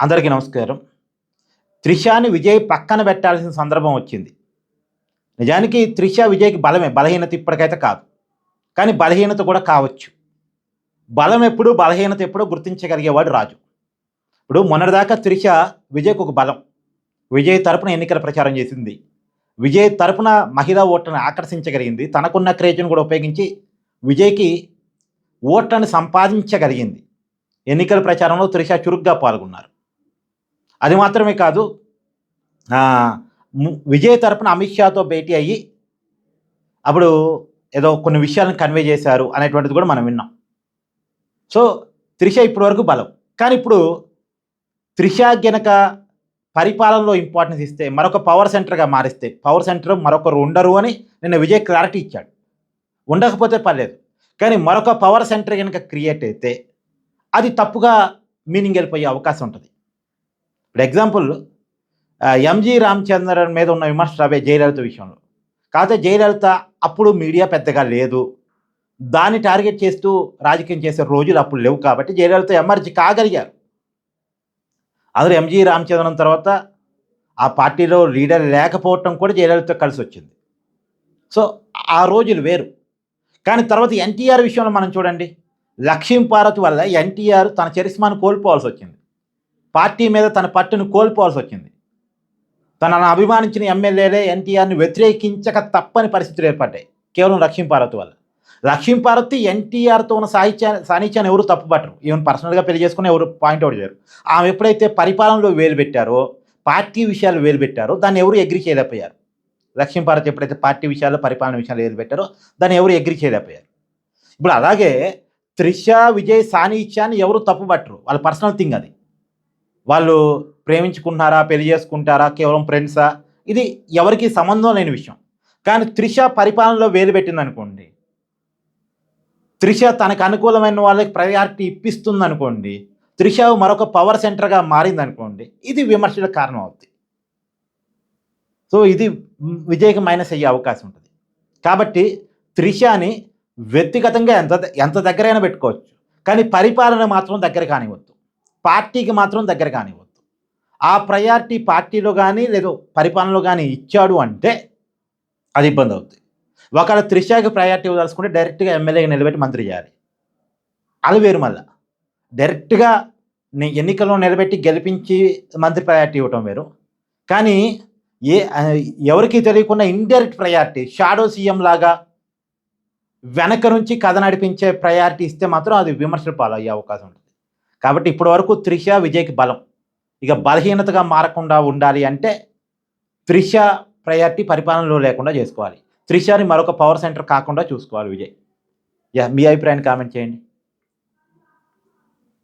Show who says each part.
Speaker 1: అందరికీ నమస్కారం. 'త్రిషాని' విజయ్ పక్కన పెట్టాల్సిన సందర్భం వచ్చింది. నిజానికి 'త్రిష' విజయ్‌కి బలమే. బలహీనత ఇప్పటికైతే కాదు. కానీ బలహీనత కూడా కావచ్చు. బలం ఎప్పుడు, బలహీనత ఎప్పుడో గుర్తించగలిగేవాడు రాజు. ఇప్పుడు మొన్నటిదాకా 'త్రిష' విజయ్‌కి ఒక బలం. విజయ్ తరపున ఎన్నికల ప్రచారం చేసింది. విజయ్ తరపున మహిళా ఓట్లను ఆకర్షించగలిగింది. తనకున్న క్రేజ్‌ని కూడా ఉపయోగించి విజయ్‌కి ఓట్లను సంపాదించగలిగింది. ఎన్నికల ప్రచారంలో 'త్రిష' చురుగ్గా పాల్గొన్నారు. అది మాత్రమే కాదు, విజయ్ తరపున అమిత్ షాతో భేటీ అయ్యి అప్పుడు ఏదో కొన్ని విషయాలను కన్వే చేశారు అనేటువంటిది కూడా మనం విన్నాం. సో 'త్రిష' ఇప్పటి వరకు బలం. కానీ ఇప్పుడు 'త్రిష' గనక పరిపాలనలో ఇంపార్టెన్స్ ఇస్తే, మరొక పవర్ సెంటర్‌గా మారిస్తే, పవర్ సెంటర్ మరొకరు ఉండరు అని నిన్న విజయ్ క్లారిటీ ఇచ్చాడు. ఉండకపోతే పర్లేదు. కానీ మరొక పవర్ సెంటర్ గనక క్రియేట్ అయితే అది తప్పుగా మీనింగ్ వెళ్ళిపోయే అవకాశం ఉంటది. ఇప్పుడు ఎగ్జాంపుల్ 'ఎంజీ రామచంద్రన్' మీద ఉన్న విమర్శలు అవే జయలలిత విషయంలో. కాకపోతే జయలలిత అప్పుడు మీడియా పెద్దగా లేదు. దాన్ని టార్గెట్ చేస్తూ రాజకీయం చేసే రోజులు అప్పుడు లేవు కాబట్టి జయలలిత ఎమర్జ్ కాగలిగారు. అందులో 'ఎంజీ రామచంద్రన్' తర్వాత ఆ పార్టీలో లీడర్ లేకపోవటం కూడా జయలలితతో కలిసొచ్చింది. సో ఆ రోజులు వేరు. కానీ తర్వాత ఎన్టీఆర్ విషయంలో మనం చూడండి. లక్ష్మీపార్వతి వల్ల ఎన్టీఆర్ తన చరిష్మాను కోల్పోవాల్సొచ్చింది. పార్టీ మీద తన పట్టును కోల్పోవాల్సొచ్చింది. తనను అభిమానించిన ఎమ్మెల్యేలే ఎన్టీఆర్‌ని వ్యతిరేకించక తప్పని పరిస్థితులు ఏర్పడ్డాయి. కేవలం లక్ష్మీపార్వతి వల్ల. లక్ష్మీపార్వతి ఎన్టీఆర్‌తో ఉన్న సాన్నిధ్యాన్ని ఎవరు తప్పుపట్టరు. ఈవెన్ పర్సనల్‌గా పెళ్లి చేసుకుని ఎవరు పాయింట్ ఔట్ చేయరు. ఆమె ఎప్పుడైతే పరిపాలనలో వేలు పెట్టారో, పార్టీ విషయాలు వేలు పెట్టారో దాన్ని ఎవరు అగ్రీ చేయలేకపోయారు. లక్ష్మీపార్వతి ఎప్పుడైతే పార్టీ విషయాల్లో, పరిపాలన విషయాల్లో వేలు పెట్టారో దాన్ని ఎవరు అగ్రీ చేయలేకపోయారు. ఇప్పుడు అలాగే 'త్రిష' విజయ్ సాన్నిధ్యాన్ని ఎవరు తప్పుపట్టరు. వాళ్ళ పర్సనల్ థింగ్ అది. వాళ్ళు ప్రేమించుకుంటున్నారా, పెళ్లి చేసుకుంటారా, కేవలం ఫ్రెండ్సా, ఇది ఎవరికీ సంబంధం లేని విషయం. కానీ 'త్రిష' పరిపాలనలో వేలు పెట్టిందనుకోండి, 'త్రిష' తనకు అనుకూలమైన వాళ్ళకి ప్రయారిటీ ఇప్పిస్తుందనుకోండి, 'త్రిష' మరొక పవర్ సెంటర్‌గా మారిందనుకోండి, ఇది విమర్శలకు కారణం అవుద్ది. సో ఇది విజయ్‌కి మైనస్ అయ్యే అవకాశం ఉంటుంది. కాబట్టి 'త్రిషని' వ్యక్తిగతంగా ఎంత దగ్గరైనా పెట్టుకోవచ్చు. కానీ పరిపాలన మాత్రం దగ్గర కానివ్వద్దు. పార్టీకి మాత్రం దగ్గర కానివ్వద్దు. ఆ ప్రయారిటీ పార్టీలో గానీ, లేదు పరిపాలనలో గానీ ఇచ్చాడు అంటే అది ఇబ్బందవుద్ది. ఒకవేళ 'త్రిషకి' ప్రయారిటీ ఇవ్వదలుచుకుంటే డైరెక్ట్‌గా ఎమ్మెల్యేగా నిలబెట్టి మంత్రి చేయాలి. అది వేరు మళ్ళా. డైరెక్ట్‌గా ఎన్నికల్లో నిలబెట్టి గెలిపించి మంత్రి ప్రయారిటీ ఇవ్వటం వేరు. కానీ ఎవరికీ తెలియకుండా ఇండైరెక్ట్ ప్రయారిటీ, షాడో సీఎం లాగా వెనక నుంచి కథ నడిపించే ప్రయారిటీ ఇస్తే మాత్రం అది విమర్శల పాలయ్యే అవకాశం ఉంటుంది. కాబట్టి ఇప్పటి వరకు 'త్రిష' విజయ్‌కి బలం. ఇక బలహీనతగా మారకుండా ఉండాలి అంటే 'త్రిష' ప్రయారిటీ పరిపాలనలో లేకుండా చేసుకోవాలి. 'త్రిషని' మరొక పవర్ సెంటర్ కాకుండా చూసుకోవాలి విజయ్. మీ అభిప్రాయాన్ని కామెంట్ చేయండి.